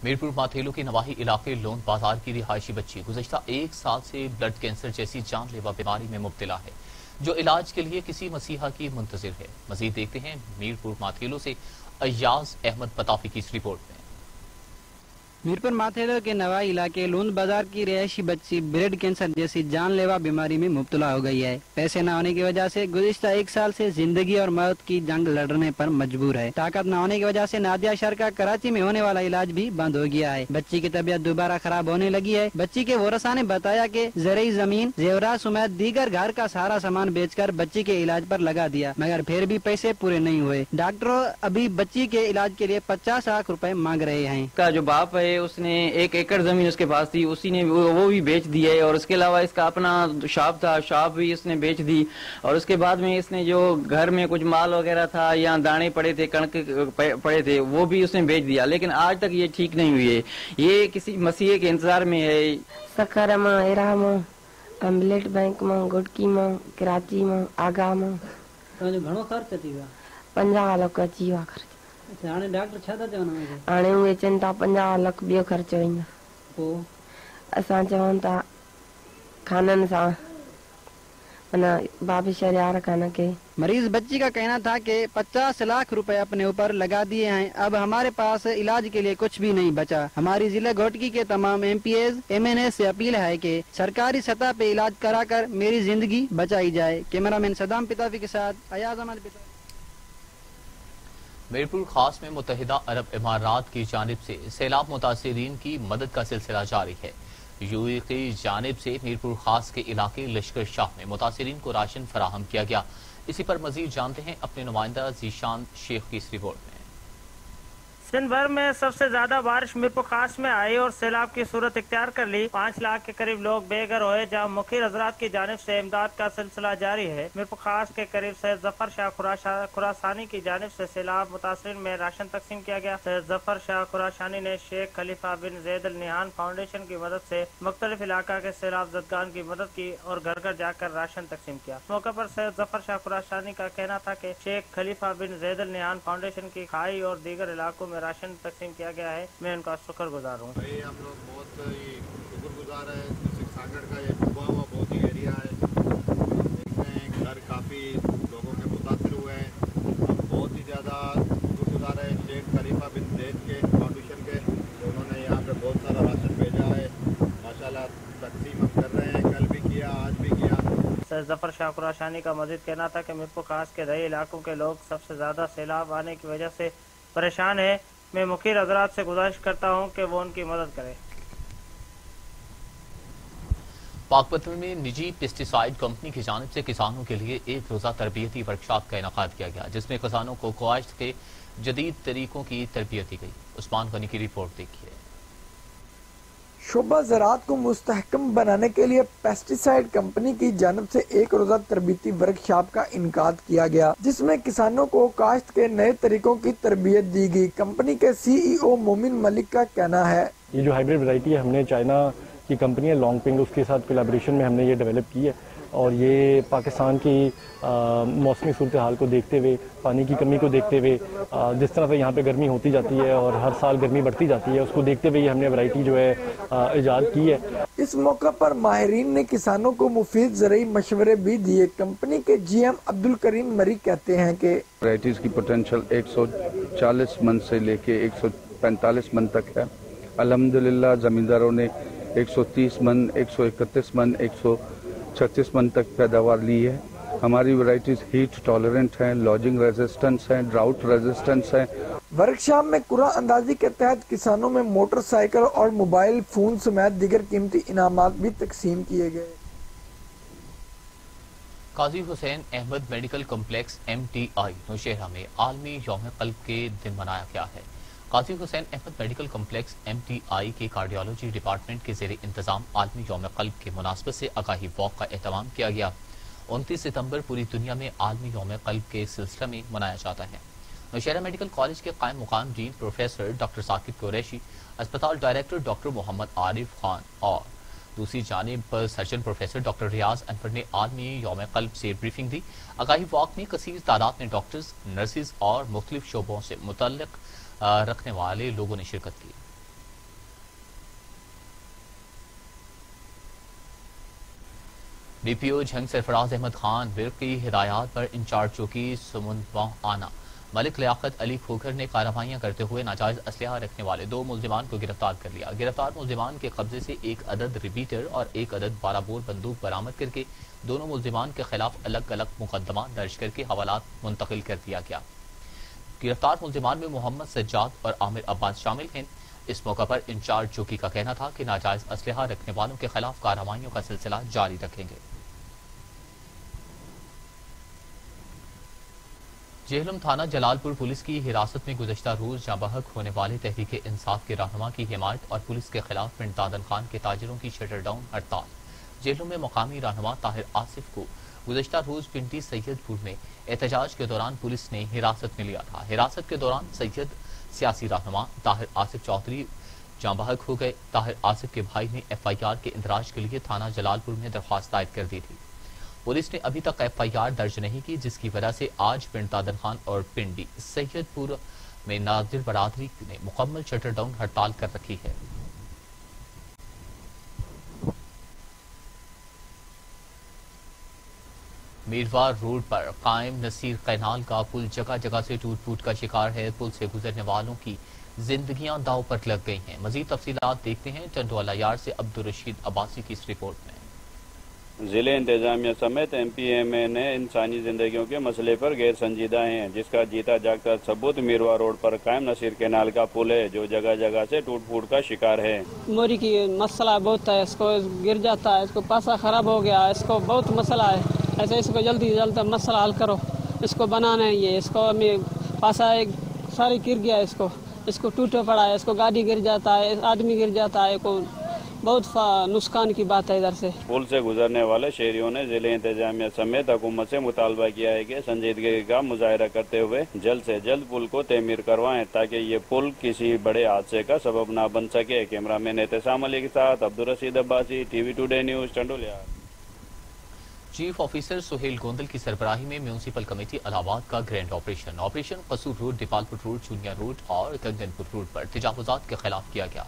मीरपुर माथेलो के नवाही इलाके लोन बाजार की रिहायशी बच्ची गुज़श्ता 1 साल से ब्लड कैंसर जैसी जानलेवा बीमारी में मुब्तला है, जो इलाज के लिए किसी मसीहा की मुंतजिर है। मजीद देखते हैं मीरपुर माथेलो से अय्याज अहमद पताफी की इस रिपोर्ट में। मीरपुर माथेलो के नवाई इलाके लूंद बाजार की रिहायशी बच्ची ब्लड कैंसर जैसी जानलेवा बीमारी में मुब्तला हो गई है। पैसे न होने की वजह से गुज़िश्ता 1 साल से जिंदगी और मौत की जंग लड़ने पर मजबूर है। ताकत न होने की वजह से नादिया शहर का कराची में होने वाला इलाज भी बंद हो गया है। बच्ची की तबीयत दोबारा खराब होने लगी है। बच्ची के वरसा ने बताया कि ज़रूरी जमीन, जेवरात समेत दीगर घर का सारा सामान बेचकर बच्ची के इलाज पर लगा दिया, मगर फिर भी पैसे पूरे नहीं हुए। डॉक्टरों अभी बच्ची के इलाज के लिए 50 लाख रुपए मांग रहे हैं। का जो बाप है उसने 1 एकड़ जमीन उसके पास थी, उसी ने वो भी बेच दी है, और उसके अलावा इसका अपना शॉप था, शॉप भी इसने बेच दी। और उसके बाद में इसने जो घर में कुछ माल वगैरह था या दाने पड़े थे, कणक पड़े थे, वो भी उसने बेच दिया। लेकिन आज तक ये ठीक नहीं हुई है। ये किसी मसीहे के इंतजार में है। सखर में, एरा में, एम्बलेट बैंक में, गुडकी में, कराची में, आगा में घणो खर्च थी 50 लाख अची विया खर्च। हाणे डॉक्टर छा था चवनि? हाणे उहे चवनि था 50 लाख ॿियो ख़र्चो ईंदो। पोइ असां चवनि था खाननि सां माना बाबे शरियार खाना के। मरीज बच्ची का कहना था कि 50 लाख रुपए अपने ऊपर लगा दिए हैं, अब हमारे पास इलाज के लिए कुछ भी नहीं बचा। हमारी जिला घोटकी के तमाम MPs, MNS से अपील है कि सरकारी सतह पे इलाज कराकर मेरी जिंदगी बचाई जाए। कैमरामैन सदाम पिताफी के साथ अयाज अहमद पिताफी। मीरपुर खास में मुत्तहिदा अरब इमारात की जानिब से सैलाब मुतासिरीन की मदद का सिलसिला जारी है। UAE की जानिब से मीरपुर खास के इलाके लश्कर शाह में मुतासिरीन को राशन फराहम किया गया। इसी पर मजीद जानते हैं अपने नुमाइंदा जीशान शेख की इस रिपोर्ट में। दिन भर में सबसे ज्यादा बारिश मीरपुर खास में आई और सैलाब की सूरत इख्तियार कर ली। 5 लाख के करीब लोग बेघर हुए, जहाँ मुखिर हजरात की जानिब से इमदाद का सिलसिला जारी है। मीरपुर खास के करीब सैयद जफर शाह खुरासानी की जानिब से सैलाब मुतासरीन में राशन तकसीम किया गया। सैयद जफर शाह खुरासानी ने शेख खलीफा बिन जैद अल निहान फाउंडेशन की मदद से मुख्तलिफ इलाका के सैलाब ज़दगान की मदद की और घर घर जाकर राशन तकसीम किया। मौके पर सैयद जफर शाह खुरासानी का कहना था कि शेख खलीफा बिन जैद अल निहान फाउंडेशन की खाई और दीगर इलाकों में राशन तकसीम किया गया है। मैं उनका शुक्रगुजार हूँ। हम लोग बहुत ही शुक्रगुजार है। सागर का ये डूबा हुआ बहुत ही एरिया है, देखते हैं घर काफ़ी लोगों के मुतासर हुए हैं। हम बहुत ही ज़्यादा शुक्रगुजार है शेख खलीफा बिन जैद के फाउंडेशन के, उन्होंने यहाँ पे बहुत सारा राशन भेजा है। माशाल्लाह तकसीम हम कर रहे हैं, कल भी किया, आज भी किया। सैयद जफर शाह खुरासानी का मजीद कहना था कि मीरपुर खास के दही इलाकों के लोग सबसे ज़्यादा सैलाब आने की वजह से परेशान है। मैं मुखिर हजरात से गुजारिश करता हूँ कि वो उनकी मदद करें। पाकपतन में निजी पेस्टिसाइड कंपनी की जानिब से किसानों के लिए एक रोजा तरबियती वर्कशॉप का इनेकाद किया गया, जिसमें किसानों को काश्त के जदीद तरीकों की तरबियत दी गई। उस्मान गनी की रिपोर्ट देखिए। शोबा ज़राअत को मुस्तहकम बनाने के लिए पेस्टिसाइड कंपनी की जानिब से एक रोजा तरबियती वर्कशॉप का इनकाद किया गया, जिसमें किसानों को काश्त के नए तरीकों की तरबियत दी गई। कंपनी के CEO मोमिन मलिक का कहना है, ये जो हाइब्रिड वैरायटी है हमने चाइना की कंपनी है लॉन्गपिंग, उसके साथ कोलैबोरेशन में हमने ये डेवलप की है। और ये पाकिस्तान की मौसमी सूरत हाल को देखते हुए, पानी की कमी को देखते हुए, जिस तरह से यहाँ पे गर्मी होती जाती है और हर साल गर्मी बढ़ती जाती है, उसको देखते हुए हमने वैरायटी जो है इजाद की है। इस मौका पर माहिरीन ने किसानों को मुफीद ज़रूरी मशवरे भी दिए। कंपनी के GM अब्दुल करीम मरी कहते हैं कि वैरायटीज की पोटेंशियल 140 मन से लेके 145 मन तक है। अल्हम्दुलिल्लाह जमींदारों ने 130 मन, 131 मन, 136 मन तक पैदावार ली है। हमारी वैरायटीज हीट टॉलरेंट हैं, लॉजिंग रेजिस्टेंस हैं, ड्राउट रेजिस्टेंस हैं। वर्कशॉप में कुरा अंदाजी के तहत किसानों में मोटरसाइकिल और मोबाइल फोन समेत दीगर कीमती इनामात भी तकसीम किए गए। Qazi Hussain Ahmad medical complex MTI Nowshera में आलमी यौम क़ल्ब के दिन मनाया गया है। Qazi Hussain Ahmad medical complex MTI के कार्डियोलॉजी डिपार्टमेंट के ज़ेरे इंतजाम आलमी यौम क़ल्ब के मुनासबत से आगाही वॉक का एहतमाम किया गया। 29 सितंबर पूरी दुनिया में आलमी यौम क़ल्ब के सिलसिले में मनाया जाता है। नौशहरा मेडिकल कॉलेज के कायम मुकाम dean professor doctor Saqib Qureshi, अस्पताल डायरेक्टर डॉक्टर मोहम्मद आरिफ खान और दूसरी जानिब पर surgeon professor doctor Riyaz Anwar ने आलमी यौम क़ल्ब से ब्रीफिंग दी। आगाही वॉक में कसीर तादाद में डॉक्टर्स, नर्सिस और मुख्तलिफ शोबों से मुतल्लिक रखने वाले लोगों ने शिरकत की। डीपीओ झंग सरफराज अहमद खान विर्क की हिदायत पर इंचार्ज चौकी सुमुंदवा आना मलिक लियाकत अली खोखर ने कार्रवाइयां करते हुए नाजायज असलहा रखने वाले 2 मुलजिमान को गिरफ्तार कर लिया। गिरफ्तार मुलजिमान के कब्जे से 1 अदद रिपीटर और 1 अदद 12 बोर बंदूक बरामद करके दोनों मुलजिमान के खिलाफ अलग अलग मुकदमा दर्ज करके हवालात मुंतकिल कर दिया गया। गिरफ्तार मुलजिमान में मोहम्मद सज्जाद और आमिर अब्बास शामिल हैं। इस मौके पर इंचार्ज चौकी का कहना था कि नाजायज असलहा रखने वालों के खिलाफ कार्रवाइयों का सिलसिला जारी रखेंगे। जेहलम थाना जलालपुर पुलिस की हिरासत में गुज़श्ता रोज जाबहक होने वाले तहरीक इंसाफ के रहनुमा की हिमायत और पुलिस के खिलाफ पिंड दादन खान के ताजिरों की शटर डाउन हड़ताल। जेहलम में मकामी रहनुमा ताहिर आसिफ को गुज़श्ता रोज पिंडी सैयदपुर में एहतजाज के दौरान पुलिस ने हिरासत में लिया था। हिरासत के दौरान सैयद सियासी रहनुमा ताहिर आसिफ चौधरी जाबहक हो गए। ताहिर आसिफ के भाई ने FIR के इंदराज के लिए थाना जलालपुर में दरख्वास्त दायर कर दी थी। पुलिस ने अभी तक FIR दर्ज नहीं की, जिसकी वजह से आज पिंड दादन खान और पिंडी सैयदपुर में नाजिर बरादरी ने मुकम्मल शटर डाउन हड़ताल कर रखी है। मीरवार रोड पर कायम नसीर कैनाल का पुल जगह जगह से टूट फूट का शिकार है। पुल से गुजरने वालों की जिंदगियां दांव पर लग गई हैं। मजीद तफसीलात देखते हैं टंडोला यार्ड से अब्दुल रशीद अब्बासी की इस रिपोर्ट में। जिले इंतजामिया समेत MPMA ने इंसानी जिंदगियों के मसले पर गैर संजीदा हैं, जिसका जीता जागता सबूत मीरवा रोड पर कायम नसीर कैनाल का पुल है, जो जगह जगह से टूट फूट का शिकार है। मोरी की मसला बहुत है, इसको गिर जाता है, इसको पासा खराब हो गया, इसको बहुत मसला है। ऐसे इसको जल्दी से जल्दी मसला हल करो, इसको बनाना है। ये इसको पासा एक सारी गिर गया, इसको टूटे पड़ा है, इसको गाड़ी गिर जाता है, आदमी गिर जाता है, को बहुत नुकसान की बात है। इधर से पुल से गुजरने वाले शहरियों ने जिले इंतजामिया समेत हुकूमत से मुतालबा किया है कि संजीदगी का मुजाहरा करते हुए जल्द से जल्द पुल को तमीर करवाएं, ताकि ये पुल किसी बड़े हादसे का सबब न बन सके। कैमरामैन एहतसाम अली के साथ Abdul Rashid Abbasi, TV today news, टंडोलिया। चीफ ऑफिसर सुहेल गोंदल की सरबराही में म्यूनसिपल कमेटी इलाहाबाद का grand operation Kasur road, Depalpur road, Chunian road और कंगनपुर रोड पर तजावुजात के खिलाफ किया गया।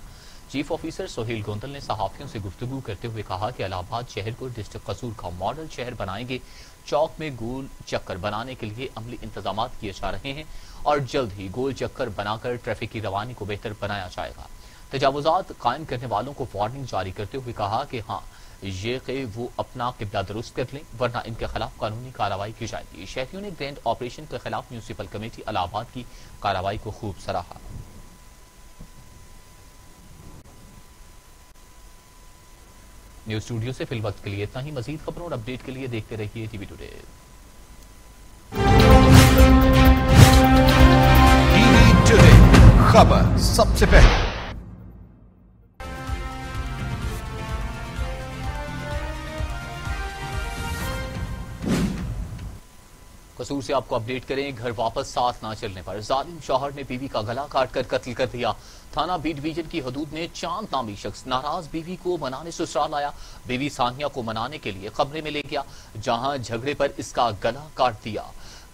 चीफ ऑफिसर सुहेल गोंदल ने सहाफियों से गुफ्तगू करते हुए कहा कि इलाहाबाद शहर को डिस्ट्रिक्ट कसूर का मॉडल शहर बनाएंगे। चौक में गोल चक्कर बनाने के लिए अमली इंतजाम किए जा रहे हैं और जल्द ही गोल चक्कर बनाकर ट्रैफिक की रवानी को बेहतर बनाया जाएगा। तजावुजात कायम करने वालों को वार्निंग जारी करते हुए कहा कि हाँ, ये कि वो अपना किबला दुरुस्त कर लें, वरना इनके खिलाफ कानूनी कार्रवाई की जाएगी। शहरियों ने ग्रैंड ऑपरेशन के खिलाफ म्यूनसिपल कमेटी इलाहाबाद की कार्रवाई को खूब सराहा। न्यूज स्टूडियो से फिल वक्त के लिए इतना ही। मजीद खबरों और अपडेट के लिए देखते रहिए TV टुडे। TV टुडे, खबर सबसे पहले। कसूर से आपको अपडेट करें। घर वापस साथ ना चलने पर जालिम शौहर ने बीवी का गला काटकर कत्ल कर दिया। थाना बी डिवीजन की हदूद में चांद नामी शख्स नाराज बीवी को मनाने ससुराल आया। बीवी सानिया को मनाने के लिए कमरे में ले गया, जहां झगड़े पर इसका गला काट दिया।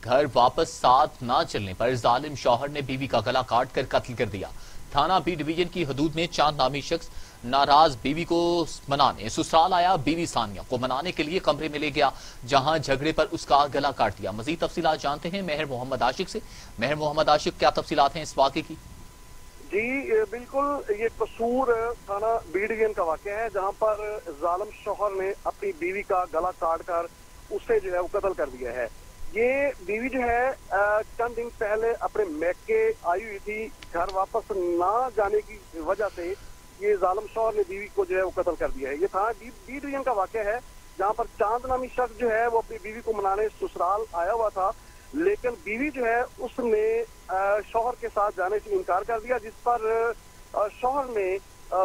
घर वापस साथ ना चलने पर जालिम शौहर ने बीवी का गला काट कर कत्ल कर दिया। थाना बी डिवीजन की हदूद में चांद नामी शख्स नाराज बीवी को मनाने ससुराल आया। बीवी सानिया को मनाने के लिए कमरे में ले गया, जहां झगड़े पर उसका गला काट दिया। मजीद तफसीलात जानते हैं मेहर मोहम्मद आशिक से। मेहर मोहम्मद आशिक, क्या तफसीलात हैं इस वाक़े की? जी बिल्कुल, ये कसूर थाना बी डिवीजन का वाक़या है, जहां पर जालिम शौहर ने अपनी बीवी का गला काट कर उसे जो है वो कत्ल कर दिया है। ये बीवी जो है चंद दिन पहले अपने मैके आई हुई थी। घर वापस ना जाने की वजह से ये जालिम शौहर ने बीवी को जो है वो कत्ल कर दिया है। ये थाना बी डिवीजन का वाक़या है, जहाँ पर चांद नामी शख्स जो है वो अपनी बीवी को मनाने ससुराल आया हुआ था, लेकिन बीवी जो है उसने शौहर के साथ जाने से इनकार कर दिया, जिस पर शौहर ने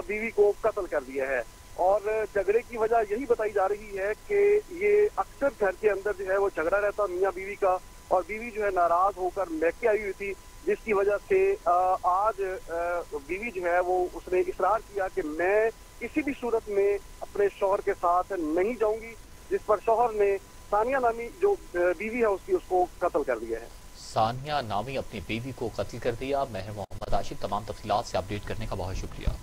बीवी को कत्ल कर दिया है। और झगड़े की वजह यही बताई जा रही है कि ये अक्सर घर के अंदर जो है वो झगड़ा रहता मियाँ बीवी का, और बीवी जो है नाराज होकर मैके आई हुई थी, जिसकी वजह से आज बीवी जो है वो उसने इसरार किया कि मैं किसी भी सूरत में अपने शौहर के साथ नहीं जाऊंगी, जिस पर शौहर ने सानिया नामी जो बीवी है उसको कत्ल कर दिया है। सानिया नामी अपनी बीवी को कत्ल कर दिया। मेहर मोहम्मद आशिक, तमाम तफसीलात से अपडेट करने का बहुत शुक्रिया।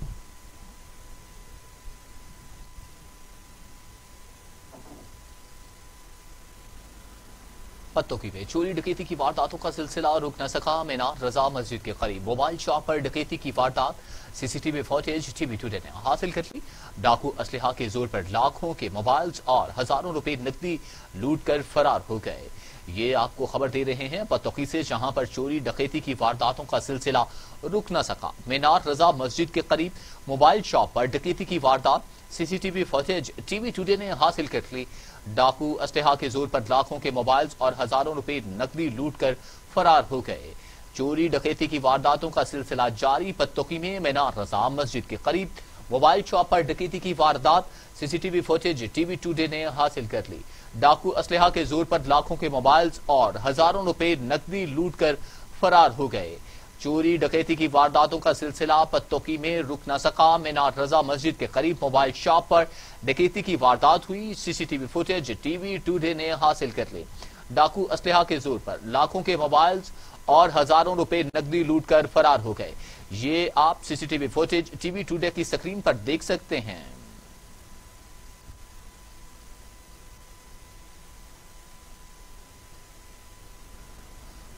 पत्तोकी में चोरी डकैती की वारदातों का सिलसिला रुक न सका। मीनार रजा मस्जिद के करीब मोबाइल शॉप पर डकैती की वारदात सीसीटीवी फुटेज टीवी टुडे ने हासिल कर ली। डाकू असलहा के जोर पर लाखों के मोबाइल्स और हजारों रुपए नकदी लूट कर फरार हो गए। ये आपको खबर दे रहे हैं पत्तोकी से, जहां पर चोरी डकैती की वारदातों का सिलसिला रुक न सका। मीनार रजा मस्जिद के करीब मोबाइल शॉप पर डकैती की वारदात सीसीटीवी फुटेज टीवी टुडे ने हासिल कर ली। डाकू असलहा के जोर पर लाखों के मोबाइल्स और हजारों रुपए नकदी लूट कर फरार हो गए। चोरी डकैती की वारदातों का सिलसिला जारी। पत्तोकी में मीनार रजा मस्जिद के करीब मोबाइल शॉप पर डकैती की वारदात सीसीटीवी फुटेज टीवी टुडे ने हासिल कर ली। डाकू असलहा के जोर पर लाखों के मोबाइल्स और हजारों रुपए नकदी लूट कर फरार हो गए। चोरी डकैती की वारदातों का सिलसिला पत्तोकी में रुक न सका। मीनार रजा मस्जिद के करीब मोबाइल शॉप पर डकैती की वारदात हुई। सीसीटीवी फुटेज टीवी टुडे ने हासिल कर ली। डाकू असलहा के जोर पर लाखों के मोबाइल्स और हजारों रुपए नकदी लूट कर फरार हो गए। ये आप सीसीटीवी फुटेज टीवी टुडे की स्क्रीन पर देख सकते हैं।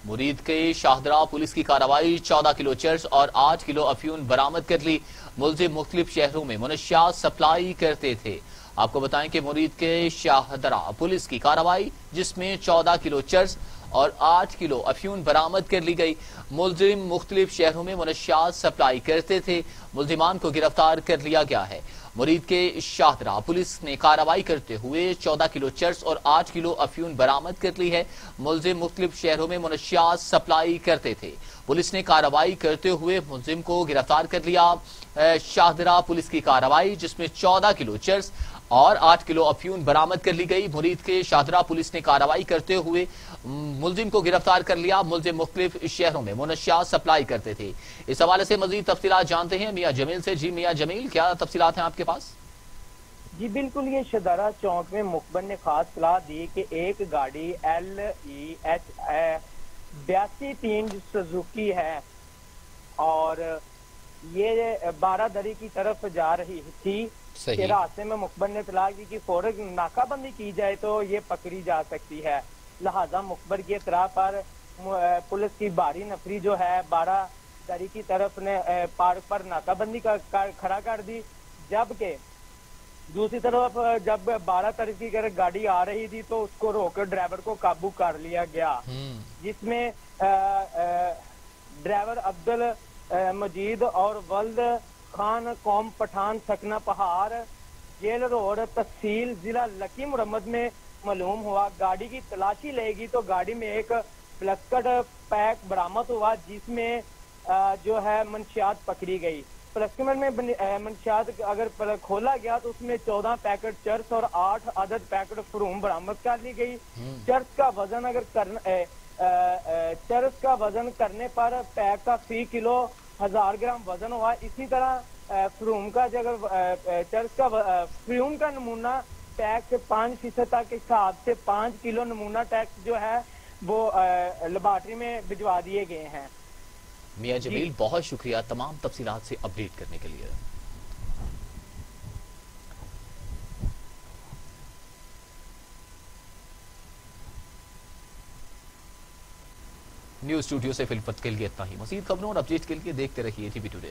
मुरीद के शाहदरा पुलिस की कार्रवाई। 14 किलो चर्स और 8 किलो अफीम बरामद कर ली। मुलजिम मुख्तलिफ शहरों में मुनशियात सप्लाई करते थे। आपको बताएं कि मुरीद के शाहदरा पुलिस की कार्रवाई, जिसमें 14 किलो चर्स और 8 किलो अफीम बरामद कर ली गई। मुलजिम मुख्तलिफ शहरों में मुनशियात सप्लाई करते थे। मुलजिमान को गिरफ्तार कर लिया गया है। मुरीद के शाहदरा पुलिस ने कार्रवाई करते हुए 14 किलो चर्स और 8 किलो अफीम बरामद कर ली है। मुलजिम मुख्तलिफ शहरों में मुनशियात सप्लाई करते थे। पुलिस ने कार्रवाई करते हुए मुलजिम को गिरफ्तार कर लिया। शाहदरा पुलिस की कार्रवाई, जिसमें 14 किलो चर्स और 8 किलो अफीम बरामद कर ली गई। मुरीद के शाहदरा पुलिस ने कार्रवाई करते हुए मुलजिम को गिरफ्तार कर लिया। मुलजिम मुख्तलिफ शहरों में मुनशियात सप्लाई करते थे। इस हवाले से मजीद तफसीलात जानते हैं मियां जमील से। जी मियां जमील, क्या तफसीलात हैं आपके पास? जी बिल्कुल, ये शदारा चौक में मुखबर ने खास सलाह दी कि एक गाड़ी LEH 82-3 सुजुकी है और ये बारादरी की तरफ जा रही थी। रास्ते में मुखबर ने इतला की कि फौरन नाकाबंदी की जाए तो ये पकड़ी जा सकती है। लिहाजा मुखबर की इतला पर पुलिस की भारी नफरी जो है बारादरी की तरफ ने पार्क पर नाकाबंदी खड़ा कर दी। जबकि दूसरी तरफ जब 12 तारीख की गाड़ी आ रही थी तो उसको रोक ड्राइवर को काबू कर लिया गया, जिसमें ड्राइवर अब्दुल मजीद और वल्द खान कौम पठान सकना पहाड़ जेल रोड तहसील जिला लकी मुहम्मद में मालूम हुआ। गाड़ी की तलाशी लेगी तो गाड़ी में एक प्लास्टिक पैक बरामद हुआ, जिसमें जो है मंशियात पकड़ी गई। प्लास्टिक में मंशियात अगर खोला गया तो उसमें 14 पैकेट चर्स और 8 अदद पैकेट फ्रूम बरामद कर ली गई। चर्स का वजन करने पर पैक का फी किलो 1000 ग्राम वजन हुआ। इसी तरह फ्रूम का फ्रूम का नमूना टैक्स 5% तक के हिसाब से 5 किलो नमूना टैक्स जो है वो लेबोरेटरी में भिजवा दिए गए हैं। मियां जमील, बहुत शुक्रिया तमाम तफसीलात से अपडेट करने के लिए। न्यूज स्टूडियो से फिलहाल के लिए इतना ही। मज़ीद खबरों और अपडेट के लिए देखते रहिए टीवी टुडे।